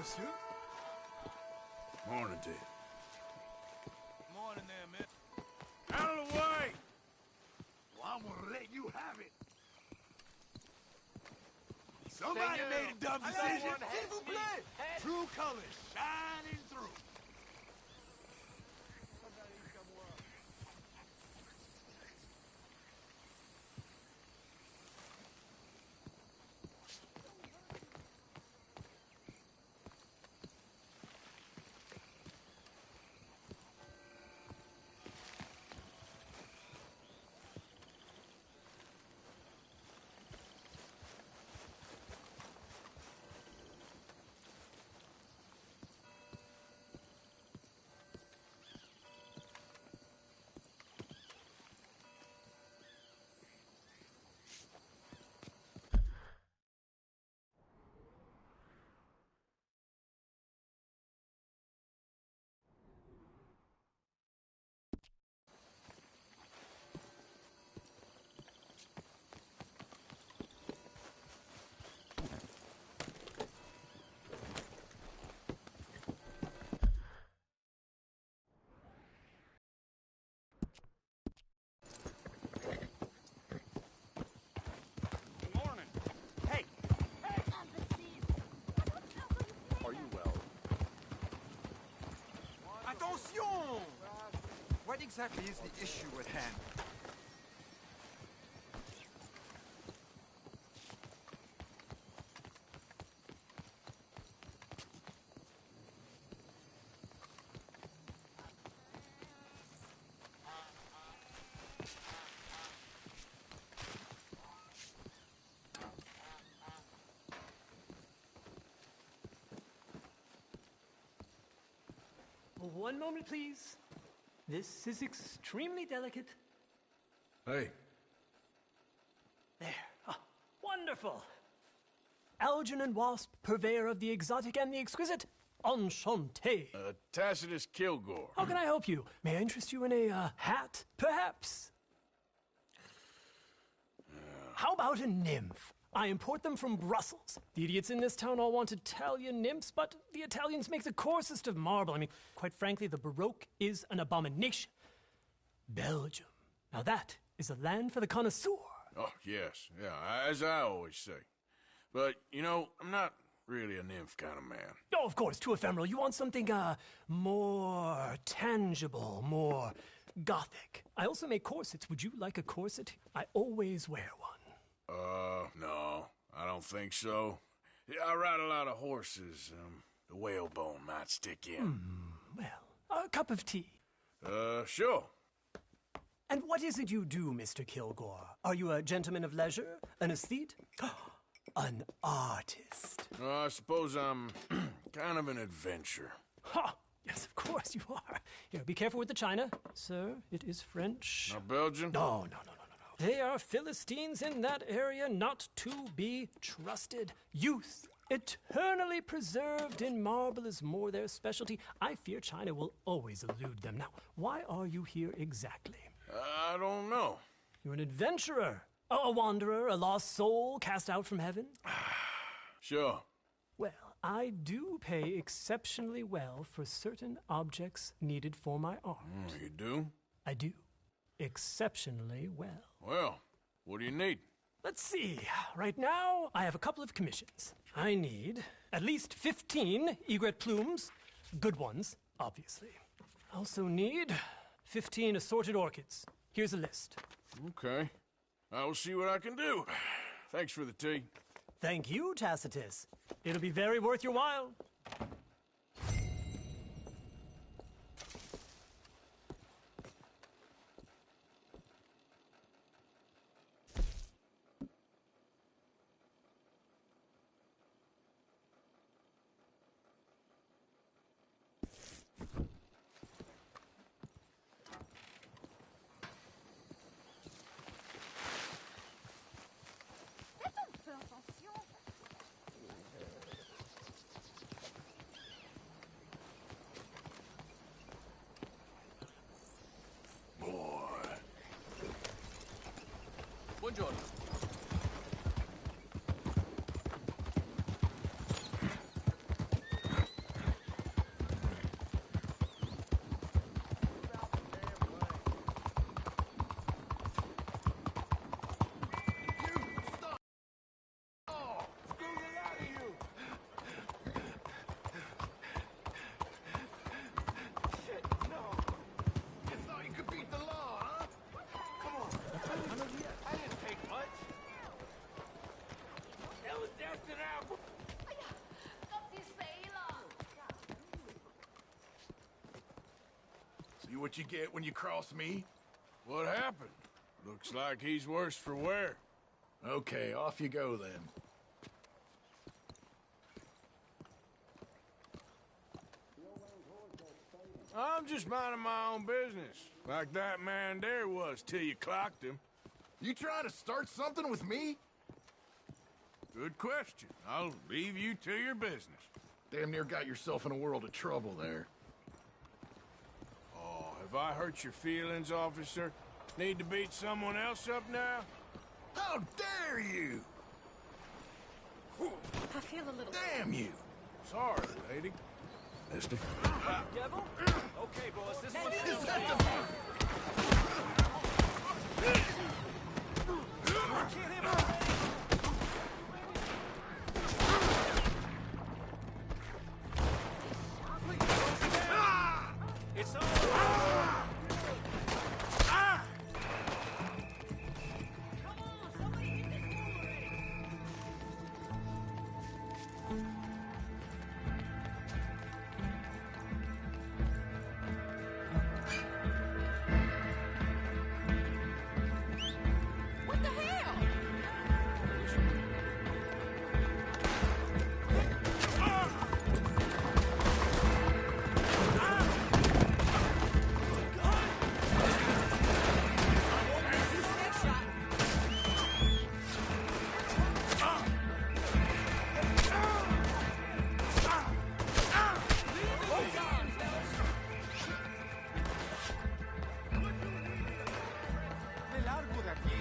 monsieur. Morning, Dave. Morning there, man. Out of the way! Well, I'm gonna let you have it. Somebody made a dumb decision. S'il vous plaît. True colors shining through. Attention! What exactly is the issue at hand? One moment, please. This is extremely delicate. Hey. There. Ah, wonderful. Algernon Wasp, purveyor of the exotic and the exquisite. Enchanté. Tacitus Kilgore. How can I help you? May I interest you in a hat, perhaps? How about a nymph? I import them from Brussels. The idiots in this town all want Italian nymphs, but the Italians make the coarsest of marble. I mean, quite frankly, the Baroque is an abomination. Belgium. Now that is a land for the connoisseur. Oh, yes. Yeah, as I always say. But, you know, I'm not really a nymph kind of man. Oh, of course, too ephemeral. You want something, more tangible, more gothic. I also make corsets. Would you like a corset? I always wear one. No, I don't think so. Yeah, I ride a lot of horses. The whalebone might stick in. Well, a cup of tea. Sure. And what is it you do, Mr. Kilgore? Are you a gentleman of leisure? An aesthete? An artist? I suppose I'm kind of an adventurer. Ha! Yes, of course you are. Here, be careful with the china. Sir, it is French. Not Belgian? No. They are Philistines in that area, not to be trusted. Youth, eternally preserved in marble, is more their specialty. I fear China will always elude them. Now, why are you here exactly? I don't know. You're an adventurer, a wanderer, a lost soul cast out from heaven? Sure. Well, I do pay exceptionally well for certain objects needed for my art. You do? I do. Exceptionally well. Well, what do you need? Let's see. Right now, I have a couple of commissions. I need at least 15 egret plumes. Good ones, obviously. I also need 15 assorted orchids. Here's a list. Okay. I will see what I can do. Thanks for the tea. Thank you, Tacitus. It'll be very worth your while. Buongiorno. what you get when you cross me? What happened? Looks like he's worse for wear. Okay, off you go then. I'm just minding my own business. Like that man there was till you clocked him. You trying to start something with me? Good question. I'll leave you to your business. Damn near got yourself in a world of trouble there. Oh, have I hurt your feelings, officer? Need to beat someone else up now? How dare you! I feel a little... Damn you! Sorry, lady. Mister. Devil? Okay, boss, this one's Is still that It's over. What the hell? Me largo de aquí.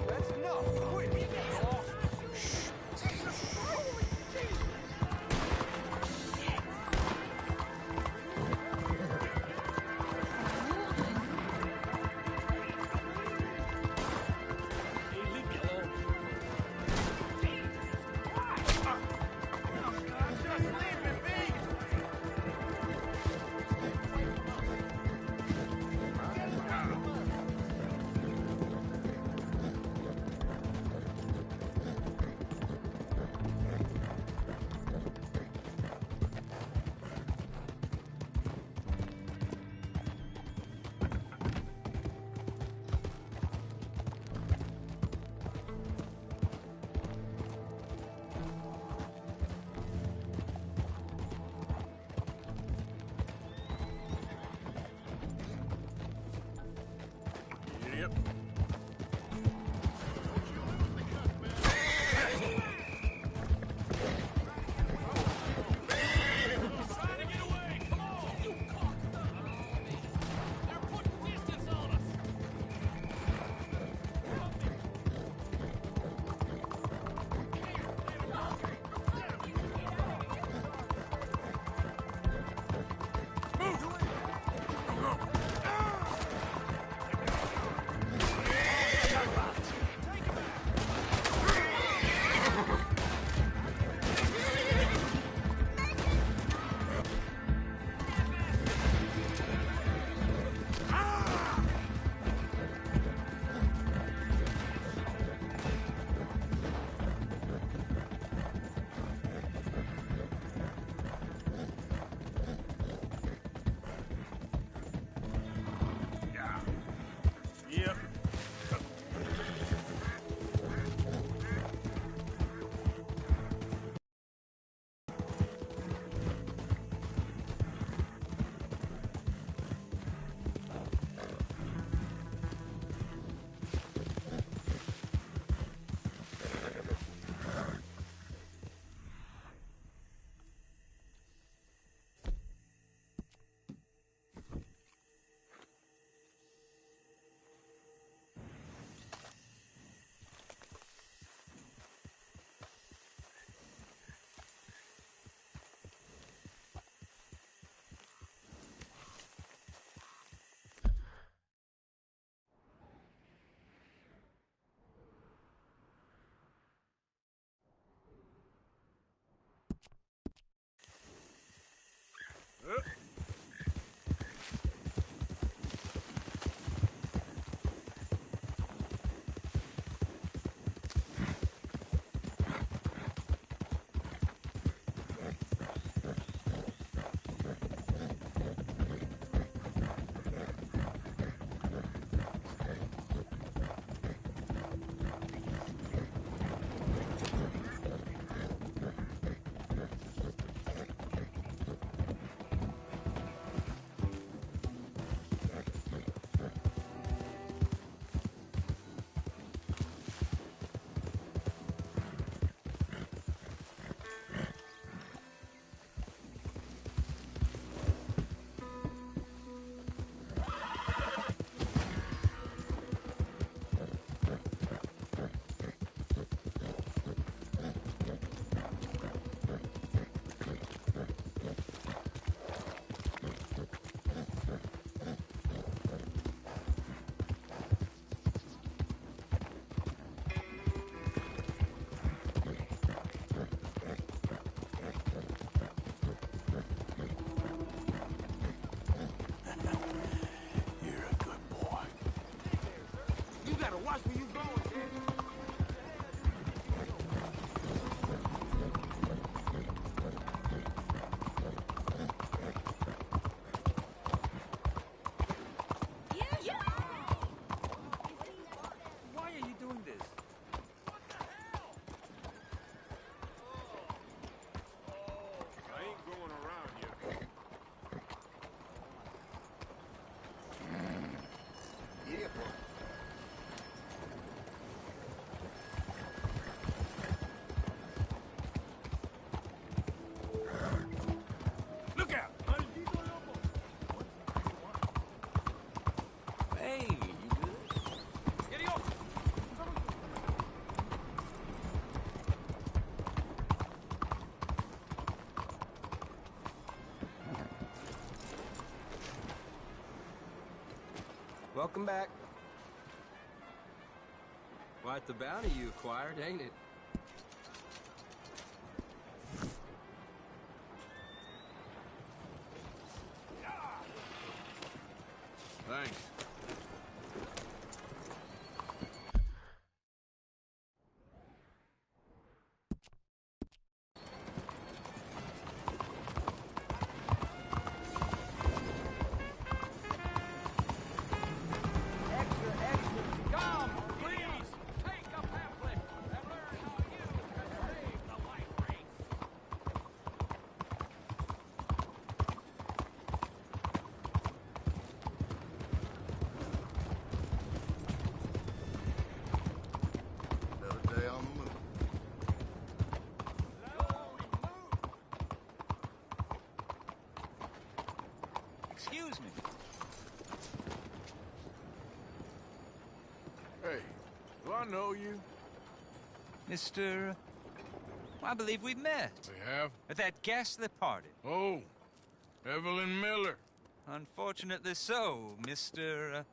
That's enough. Quit. Yep. Watch where you going, kid. Why are you doing this? What the hell? I ain't going around you. Yeah, bro. Look out! Hey, you good? Get off! Welcome back. Quite the bounty you acquired, ain't it? Thanks. Come, please! Take a pamphlet and learn how you can save the white race. Another day on the move. Excuse me. Hey, do I know you? Mr. I believe we met We have? at that ghastly party. Oh, Evelyn Miller. Unfortunately so, Mr.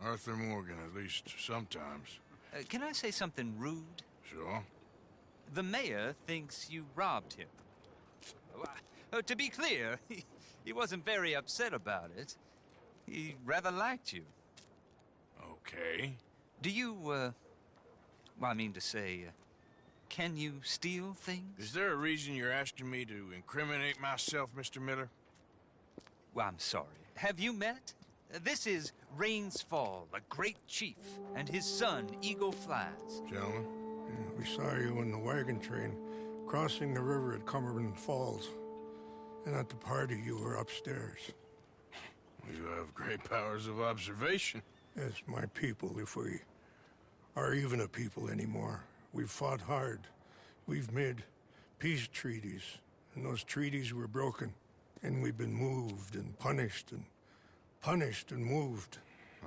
Arthur Morgan, at least sometimes. Can I say something rude? Sure. The mayor thinks you robbed him. To be clear, he wasn't very upset about it. He rather liked you. Okay. Do you, well, I mean to say, can you steal things? Is there a reason you're asking me to incriminate myself, Mr. Miller? Well, I'm sorry. Have you met? This is Rains Fall, a great chief, and his son, Eagle Flies. Gentlemen? Yeah, we saw you in the wagon train crossing the river at Cumberland Falls. And at the party, you were upstairs. You have great powers of observation. As my people, if we are even a people anymore. We've fought hard. We've made peace treaties, and those treaties were broken. And we've been moved and punished and moved.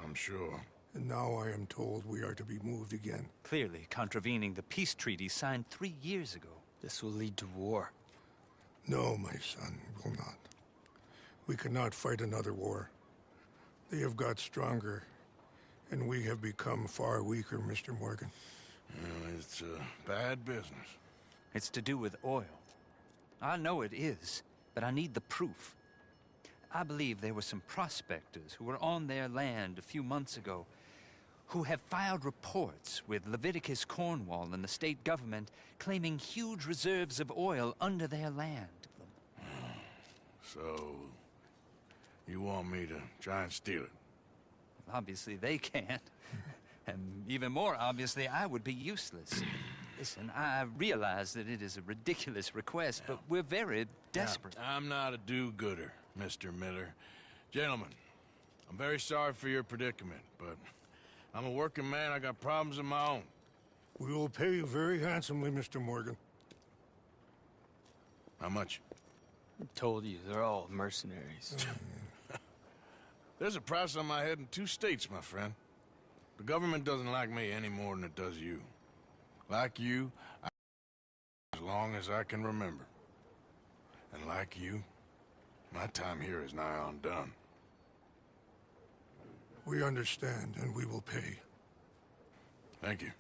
I'm sure. And now I am told we are to be moved again. Clearly contravening the peace treaty signed 3 years ago. This will lead to war. No, my son, will not. We cannot fight another war. They have got stronger, and we have become far weaker, Mr. Morgan. Well, it's a bad business. It's to do with oil. I know it is, but I need the proof. I believe there were some prospectors who were on their land a few months ago who have filed reports with Leviticus Cornwall and the state government claiming huge reserves of oil under their land. So, you want me to try and steal it? Obviously they can't. And even more obviously, I would be useless. Listen, I realize that it is a ridiculous request, but we're very desperate. Now, I'm not a do-gooder, Mr. Miller. Gentlemen, I'm very sorry for your predicament, but I'm a working man. I got problems of my own. We will pay you very handsomely, Mr. Morgan. How much? I told you, they're all mercenaries. There's a price on my head in 2 states, my friend. The government doesn't like me any more than it does you. Like you, as long as I can remember. And like you, my time here is nigh on done. We understand, and we will pay. Thank you.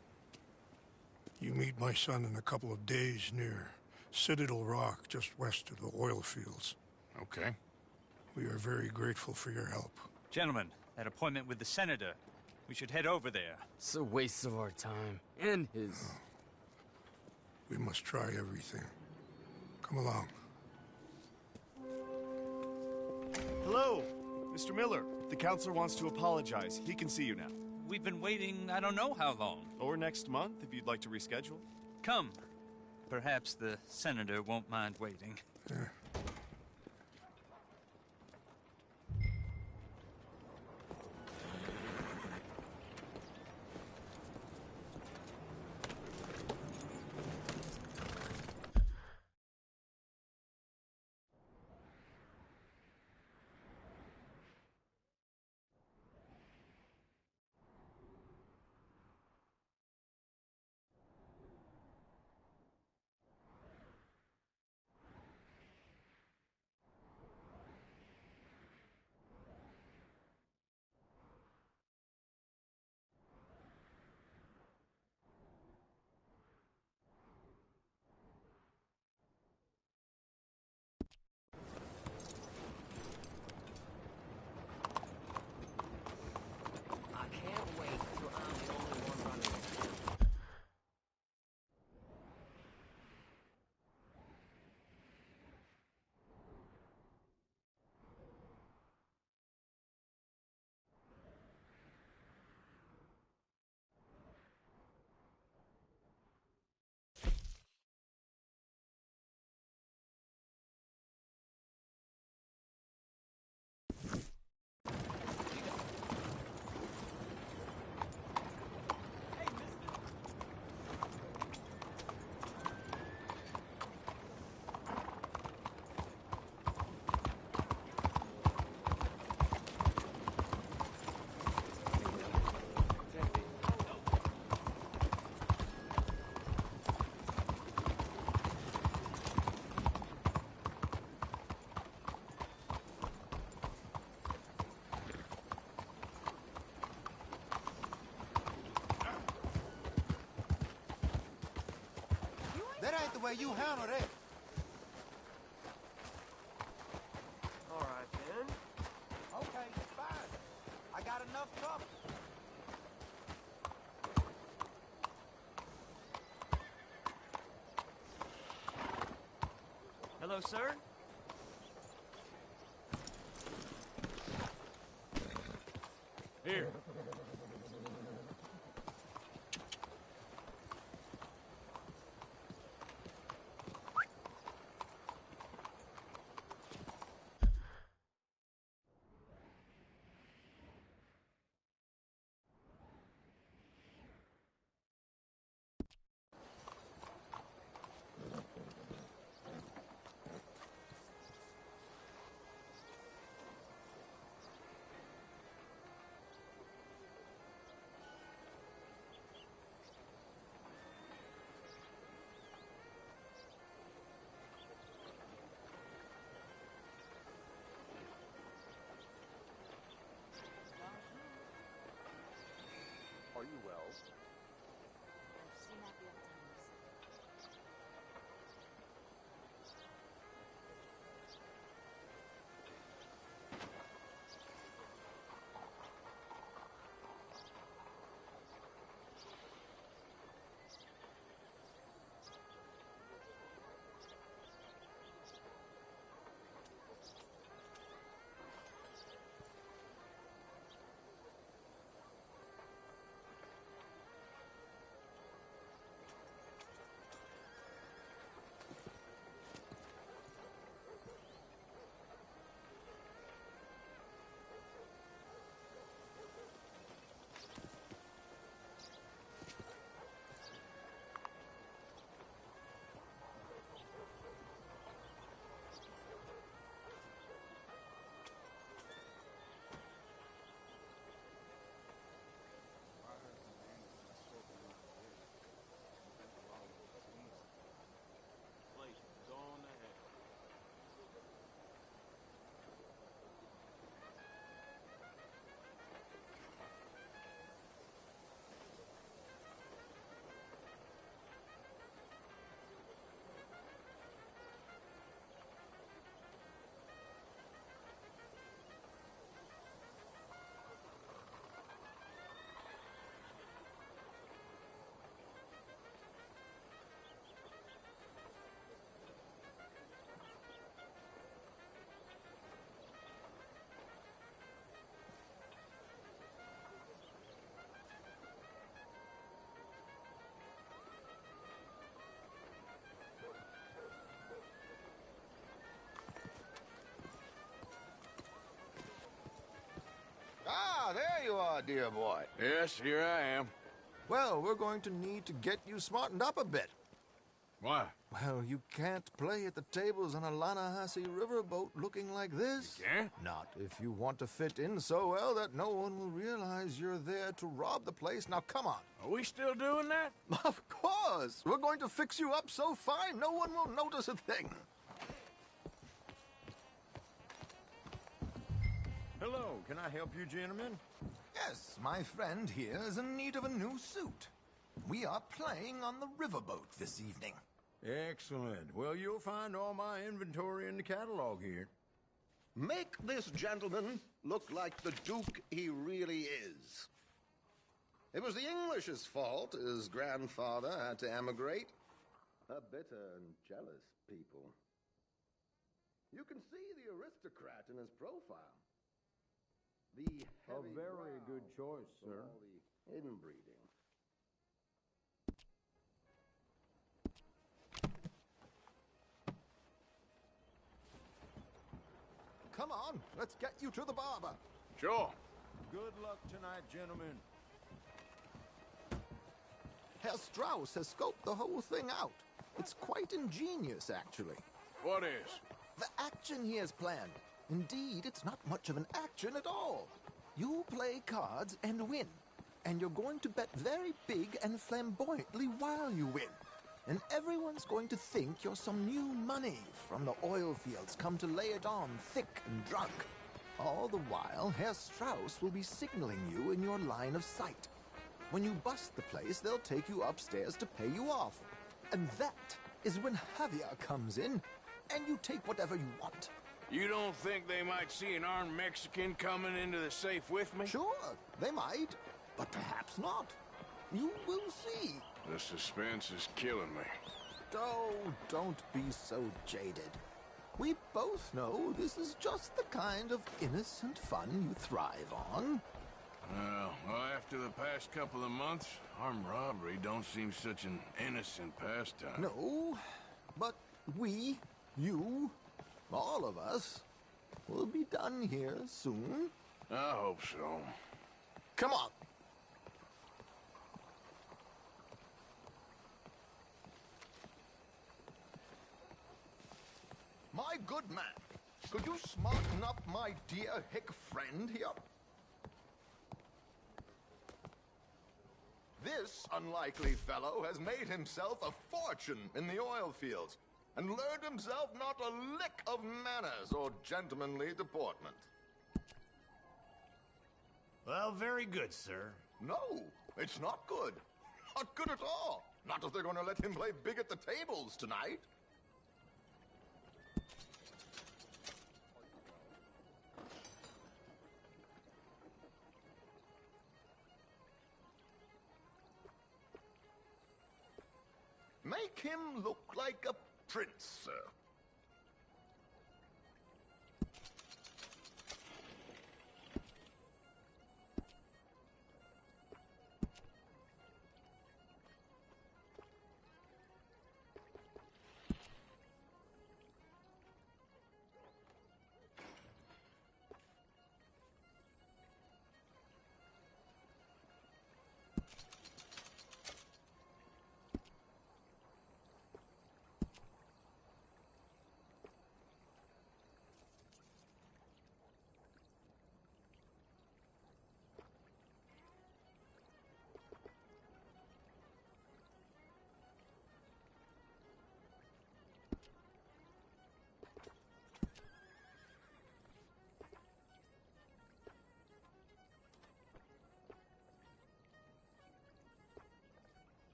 You meet my son in a couple of days near Citadel Rock, just west of the oil fields. Okay. We are very grateful for your help. Gentlemen, that appointment with the senator. We should head over there. It's a waste of our time. And his. We must try everything. Come along. Hello, Mr. Miller. The counselor wants to apologize. He can see you now. We've been waiting I don't know how long. Or next month, if you'd like to reschedule. Come. Perhaps the senator won't mind waiting. That ain't the way you handle that. All right, then. Okay, fine. I got enough trouble. Hello, sir? Here. dear boy. Yes, here I am. Well, we're going to need to get you smartened up a bit. Why? Well, you can't play at the tables on a Lannahechee riverboat looking like this. You can't? Not if you want to fit in so well that no one will realize you're there to rob the place. Now, come on. Are we still doing that? Of course. We're going to fix you up so fine no one will notice a thing. Hello, can I help you, gentlemen? Yes, my friend here is in need of a new suit. We are playing on the riverboat this evening. Excellent. Well, you'll find all my inventory in the catalog here. Make this gentleman look like the Duke he really is. It was the English's fault his grandfather had to emigrate. A bitter and jealous people. You can see the aristocrat in his profile. The A very good choice, sir. all the inbreeding. Come on, let's get you to the barber. Sure. Good luck tonight, gentlemen. Herr Strauss has scoped the whole thing out. It's quite ingenious, actually. What is? The action he has planned. Indeed, it's not much of an action at all. You play cards and win. And you're going to bet very big and flamboyantly while you win. And everyone's going to think you're some new money from the oil fields come to lay it on thick and drunk. All the while, Herr Strauss will be signaling you in your line of sight. When you bust the place, they'll take you upstairs to pay you off. And that is when Javier comes in, and you take whatever you want. You don't think they might see an armed Mexican coming into the safe with me? Sure, they might, but perhaps not. You will see. The suspense is killing me. Oh, don't be so jaded. We both know this is just the kind of innocent fun you thrive on. Well, after the past couple of months, armed robbery don't seem such an innocent pastime. No, but we, you, all of us, will be done here soon. I hope so. Come on. My good man, could you smarten up my dear hick friend here? This unlikely fellow has made himself a fortune in the oil fields and learned himself not a lick of manners or gentlemanly deportment. Well, very good, sir. No, it's not good. Not good at all. Not if they're going to let him play big at the tables tonight. Make him look like a prince, sir.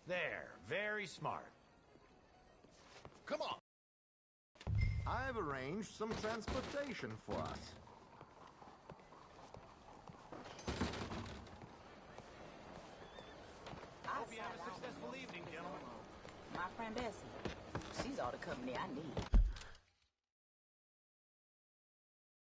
There, very smart. Come on. I've arranged some transportation for us. my friend Bessie. She's all the company I need.